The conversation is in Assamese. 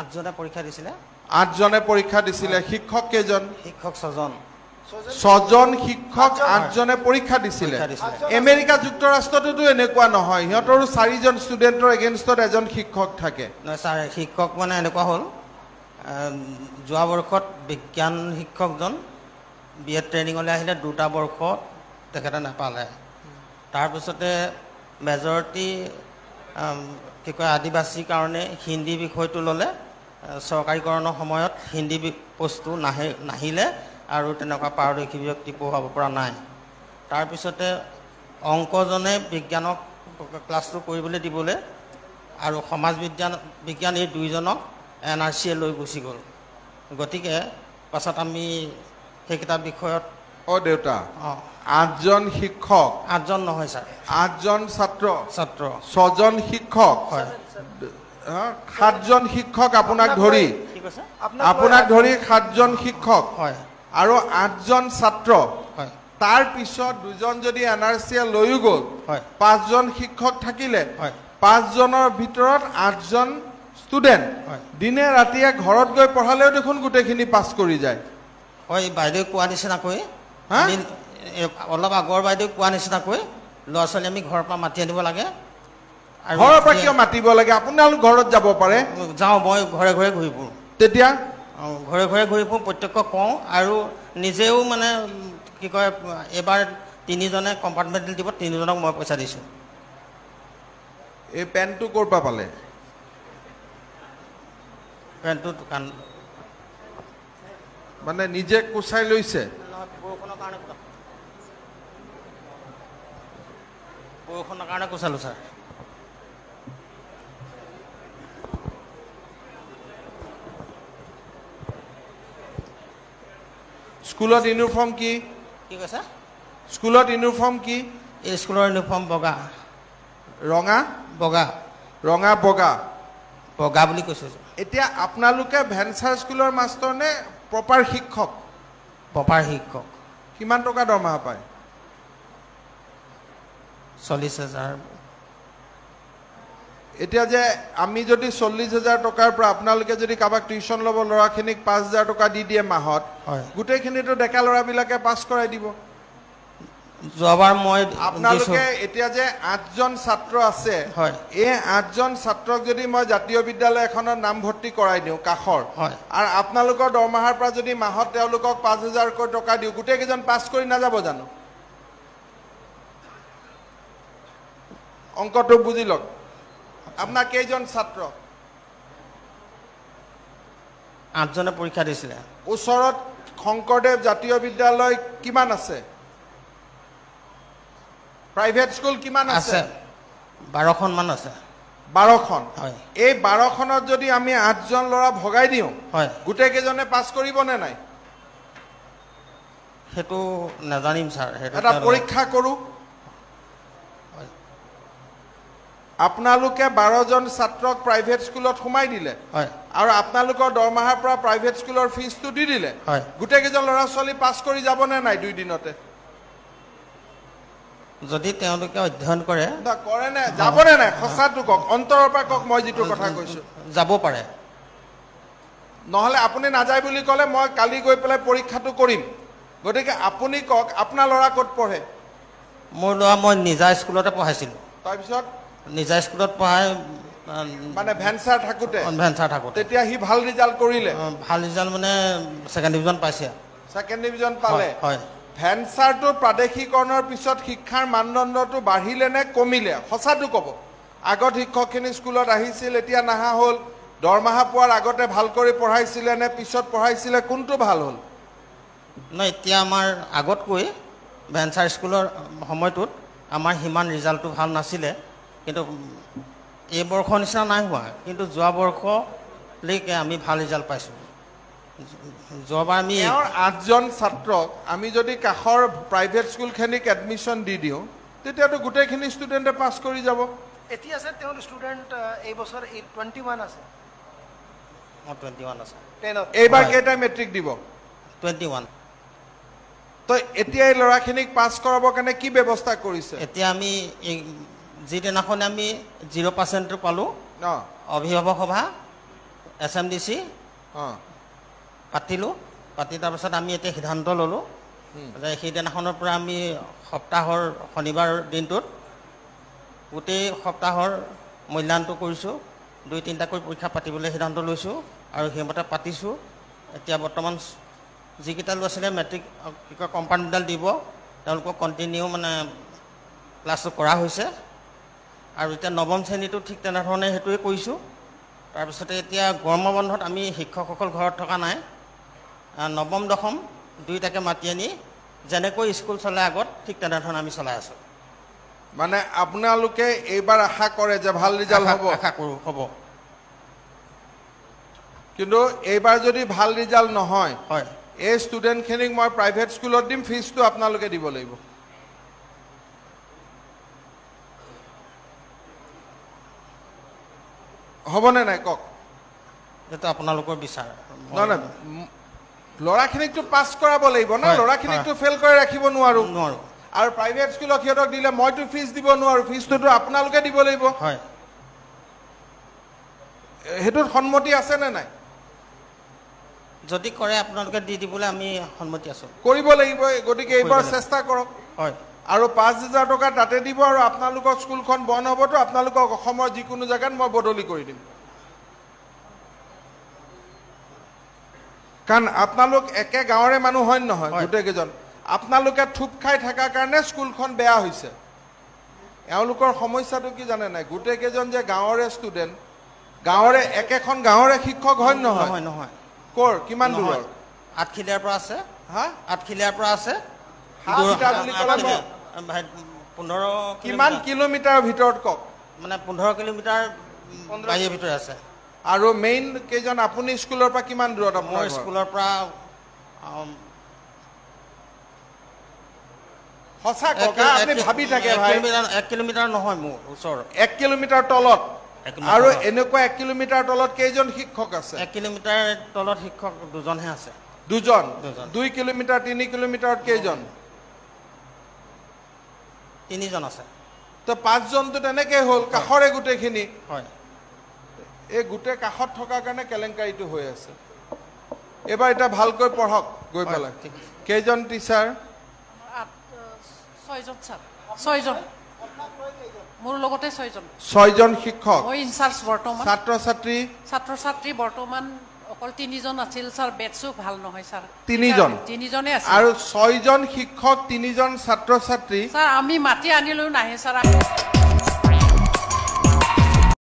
8জনে পৰীক্ষা দিছিলে 8জনে পৰীক্ষা দিছিলে শিক্ষক কেইজন শিক্ষক 6জন 6জন শিক্ষক 8জনে পৰীক্ষা দিছিলে আমেৰিকা যুক্তৰাষ্ট্ৰতো এনেকুৱা নহয় হিহঁতৰো 4জন ষ্টুডেন্টৰ এগেইনষ্টত এজন শিক্ষক থাকে নহয় স্যাৰ শিক্ষক মানে এনেকুৱা হ'ল যোৱা বৰ্ষত বিজ্ঞান শিক্ষকজন বিএড ট্ৰেইনিঙলৈ আহিলে 2টা বৰ্ষ তেখেতে নাপালে তাৰপিছতে মেজৰিটি কি কয় আদিবাসীৰ কাৰণে হিন্দী বিষয়টো ল'লে চৰকাৰীকৰণৰ সময়ত হিন্দী পোষ্টটো নাহিলে আৰু তেনেকুৱা পাৰদৰ্শী ব্যক্তি পঢ়াব পৰা নাই তাৰপিছতে অংকজনে বিজ্ঞানক ক্লাছটো কৰিবলৈ দিবলৈ আৰু সমাজ বিজ্ঞান এই দুইজনক এনআৰচিয়ে লৈ গুচি গ'ল গতিকে পাছত আমি সেইকেইটা বিষয়ত দেউতা 8জন শিক্ষক 8জন নহয় স্যাৰ 8জন ছাত্ৰ 6জন শিক্ষক হয় 7জন শিক্ষক আপোনাক ধৰি কি কৈছে 7জন শিক্ষক হয় আৰু 8জন ছাত্ৰ হয় তাৰ পিছত 2জন যদি এনআৰচিয়ে লৈও গ'ল হয় 5জন শিক্ষক থাকিলে হয় 5জনৰ ভিতৰত 8জন ষ্টুডেন্ট দিনে ৰাতিয়ে ঘৰত গৈ পঢ়ালেও দেখোন গোটেইখিনি পাছ কৰি যায় হয় বাইদেউ কোৱা নিচিনাকৈ অলপ আগৰ বাইদেউ কোৱা নিচিনাকৈ ল'ৰা ছোৱালী আমি ঘৰৰ পৰা মাতি আনিব লাগে আৰু ঘৰৰ পৰা কিয় মাতিব লাগে আপোনালোক ঘৰত যাব পাৰে যাওঁ মই ঘৰে ঘৰে ঘূৰি ফুৰোঁ তেতিয়া ঘৰে ঘৰে ঘূৰি ফুৰোঁ প্ৰত্যেকক কওঁ আৰু নিজেও মানে কি কয় এবাৰ 3জনে কম্পাৰ্টমেণ্ট দিব 3জনক মই পইচা দিছোঁ এই পেনটো ক'ৰ পৰা পালে পেনটো দোকান মানে নিজে কুচাই লৈছে বৰষুণৰ কাৰণে কুচালোঁ ছাৰ স্কুলত ইউনিফৰ্ম কি কৈছে স্কুলত ইউনিফৰ্ম কি এই স্কুলৰ ইউনিফৰ্ম বগা ৰঙা বগা বুলি কৈছোঁ এতিয়া আপোনালোকে ভেঞ্চাৰ স্কুলৰ মাষ্টৰ নে প্ৰপাৰ শিক্ষক কিমান টকা দৰমহা পায় 40,000 এতিয়া যে আমি যদি 40,000 টকাৰ পৰা আপোনালোকে যদি কাবাক টিউশন ল'ব ল'ৰাখিনিক 5,000 টকা দি দিয়ে মাহত গোটেইখিনিতো ডেকা ল'ৰাবিলাকে পাছ কৰাই দিব যোৱাবাৰ মই আপোনালোকে এতিয়া যে 8জন ছাত্ৰ আছে এই 8জন ছাত্ৰক যদি মই জাতীয় বিদ্যালয় এখনত নামভৰ্তি কৰাই দিওঁ কাখৰ আৰু আপোনালোকৰ দৰমহাৰ পৰা যদি মাহত তেওঁলোকক 5,000 কৈ টকা দিওঁ গোটেইকেইজন পাছ কৰি নাযাব জানো অংকটো বুজি লওক আপোনাৰ কেইজন ছাত্ৰ 8জনে পৰীক্ষা দিছিলে ওচৰত শংকৰদেৱ জাতীয় বিদ্যালয় কিমান আছে প্ৰাইভেট স্কুল কিমান আছে 12খন মান আছে 12খন এই 12খনত যদি আমি 8জন ল'ৰা ভগাই দিওঁ গোটেইকেইজনে পাছ কৰিব নে নাই সেইটো নাজানিম ছাৰ এটা পৰীক্ষা কৰোঁ আপোনালোকে 12জন ছাত্ৰক প্ৰাইভেট স্কুলত সোমাই দিলে আৰু আপোনালোকৰ দৰমহাৰ পৰা প্ৰাইভেট স্কুলৰ ফিজটো দি দিলে গোটেইকেইজন ল'ৰা ছোৱালী পাছ কৰি যাব নে নাই 2 দিনতে যদি তেওঁলোকে অধ্যয়ন কৰে নে যাবনে নাই সঁচাটো কওক অন্তৰৰ পৰা কওক মই যিটো কথা কৈছো যাব পাৰে নহলে আপুনি নাযায় বুলি ক'লে মই কালি গৈ পেলাই পৰীক্ষাটো কৰিম গতিকে আপুনি কওক আপোনাৰ ল'ৰা ক'ত পঢ়ে মোৰ ল'ৰা মই নিজা স্কুলতে পঢ়াইছিলোঁ তাৰপিছত নিজা স্কুলত পঢ়াই মানে ভেঞ্চাৰ থাকোতে তেতিয়া হি ভাল ৰিজাল্ট কৰিলে ভাল ৰিজাল্ট মানে সেকেন্ড ডিভিজন পাইছে সেকেন্ড ডিভিজন পালে ভেঞ্চাৰটো প্ৰাদেশিকৰণৰ পিছত শিক্ষাৰ মানদণ্ডটো বাঢ়িলে নে কমিলে সঁচাটো ক'ব আগত শিক্ষকখিনি স্কুলত আহিছিল এতিয়া নাহা হ'ল দৰমহা পোৱাৰ আগতে ভাল কৰি পঢ়াইছিলে নে পিছত পঢ়াইছিলে কোনটো ভাল হ'ল নাই এতিয়া আমাৰ আগতকৈ ভেঞ্চাৰ স্কুলৰ সময়টোত আমাৰ হিমান ৰিজাল্টটো ভাল নাছিলে কিন্তু এই বৰ্ষৰ নিচিনা নাই হোৱা কিন্তু যোৱা বৰ্ষলৈকে আমি ভাল ৰিজাল্ট পাইছোঁ যোৱাবাৰ আমি 8জন ছাত্ৰক আমি যদি কাখৰ প্ৰাইভেট স্কুলখিনিক এডমিশ্যন দি দিওঁ তেতিয়াতো গোটেইখিনি ষ্টুডেণ্টে পাছ কৰি যাব এতিয়া আছে তেওঁৰ ষ্টুডেণ্ট এই বছৰ 21 আছে 21 আছে এইবাৰ কেইটা মেট্ৰিক দিব 21 তো এতিয়া এই ল'ৰাখিনিক পাছ কৰাবৰ কাৰণে কি ব্যৱস্থা কৰিছে এতিয়া আমি যিদিনাখন আমি 0% পালোঁ অভিভাৱক সভা SMDC পাতিলোঁ, পাতি তাৰপিছত আমি এতিয়া সিদ্ধান্ত ল'লোঁ যে সেইদিনাখনৰ পৰা আমি সপ্তাহৰ শনিবাৰ দিনটোত গোটেই সপ্তাহৰ মূল্যায়নটো কৰিছোঁ, 2-3টাকৈ পৰীক্ষা পাতিবলৈ সিদ্ধান্ত লৈছোঁ আৰু সেইমতে পাতিছোঁ। এতিয়া বৰ্তমান যিকেইটা ল'ৰা ছোৱালীয়ে মেট্ৰিক কি কয় কম্পাৰ্টমেণ্টেল দিব তেওঁলোকক কণ্টিনিউ মানে ক্লাছটো কৰা হৈছে আৰু এতিয়া নৱম শ্ৰেণীটো ঠিক তেনেধৰণে সেইটোৱে কৰিছোঁ। তাৰপিছতে এতিয়া গৰমৰ বন্ধত আমি শিক্ষকসকল ঘৰত থকা নাই, নৱম দশম দুইটাকে মাতি আনি যেনেকৈ স্কুল চলাই আগত ঠিক তেনেধৰণে আমি চলাই আছোঁ। মানে আপোনালোকে এইবাৰ আশা কৰে যে ভাল ৰিজাল্ট হ'ব? আশা কৰোঁ হ'ব। কিন্তু এইবাৰ যদি ভাল ৰিজাল্ট নহয়, হয়, এই ষ্টুডেণ্টখিনিক মই প্ৰাইভেট স্কুলত দিম, ফিজটো আপোনালোকে দিব লাগিব। হ'বনে নাই কওক? এইটো আপোনালোকৰ বিচাৰ। নহয় নহয়, ল'ৰাখিনিকতো পাছ কৰাব লাগিব না, ল'ৰাখিনিকতো ফেইল কৰি ৰাখিব নোৱাৰোঁ। আৰু প্ৰাইভেট স্কুলত সিহঁতক দিলে মইতো ফিজ দিব নোৱাৰোঁ, ফিজটোতো আপোনালোকে দিব লাগিব। হয়, সেইটোত সন্মতি আছেনে নাই? যদি কৰে আপোনালোকে দি দিবলৈ আমি সন্মতি আছোঁ। কৰিব লাগিব, গতিকে এইবাৰ চেষ্টা কৰক। হয়, আৰু 5,000 টকা তাতে দিব আৰু আপোনালোকৰ স্কুলখন বন্ধ হ'বতো আপোনালোকক অসমৰ যিকোনো জেগাত মই বদলি কৰি দিম। কাৰণ আপোনালোক একে গাঁৱৰে মানুহ হয় নহয় গোটেইকেইজন, আপোনালোকে থুপ খাই থকাৰ কাৰণে স্কুলখন বেয়া হৈছে। এওঁলোকৰ সমস্যাটো কি জানে নাই? গোটেইকেইজন যে গাঁৱৰে ষ্টুডেণ্ট, গাঁৱৰে একেখন গাঁৱৰে শিক্ষক হয় নহয়? নহয় নহয়। ক'ৰ কিমান দূৰৰ? আঠখিলীয়াৰ পৰা আছে। হা? আঠখিলীয়াৰ পৰা আছে। 15 কিমান কিলোমিটাৰৰ ভিতৰত কওক? মানে 15 কিলোমিটাৰ বাহিৰৰ ভিতৰত আছে। আৰু মেইন কেইজন আপুনি স্কুলৰ পৰা কিমান দূৰত? মোৰ স্কুলৰ পৰা সঁচা ককা আপুনি ভাবি থাকে ভাই। 1 কিলোমিটাৰ নহয় মোৰ ওচৰ। 1 কিলোমিটাৰ তলত। আৰু এনেকুৱা 1 কিলোমিটাৰ তলত কেইজন শিক্ষক আছে? 1 কিলোমিটাৰ তলত শিক্ষক দুজনহে আছে। দুজন? 2 কিলোমিটাৰ 3 কিলোমিটাৰত কেইজন? 3জন আছে। তো 5জনতো তেনেকৈ হ'ল, কাষৰে গোটেইখিনি। হয়, এই গোটেই কাষত থকাৰ কাৰণে কেলেংকাৰীটো হৈ আছে। এইবাৰ এতিয়া ভালকৈ পঢ়ক গৈ পেলাই। কেইজন টিচাৰ? 6জন ছাৰ। 6জন মোৰ লগতে 6জন। 6জন শিক্ষক। মই ইনচাৰ্জ বৰ্তমান। ছাত্ৰ ছাত্ৰী বৰ্তমান অকল 3জন আছিল ছাৰ, বেটছো ভাল নহয় ছাৰ। 3জনে আছিল। আৰু 6জন শিক্ষক 3জন ছাত্ৰ ছাত্ৰী। ছাৰ আমি মাতি আনিলেও নাহে ছাৰ।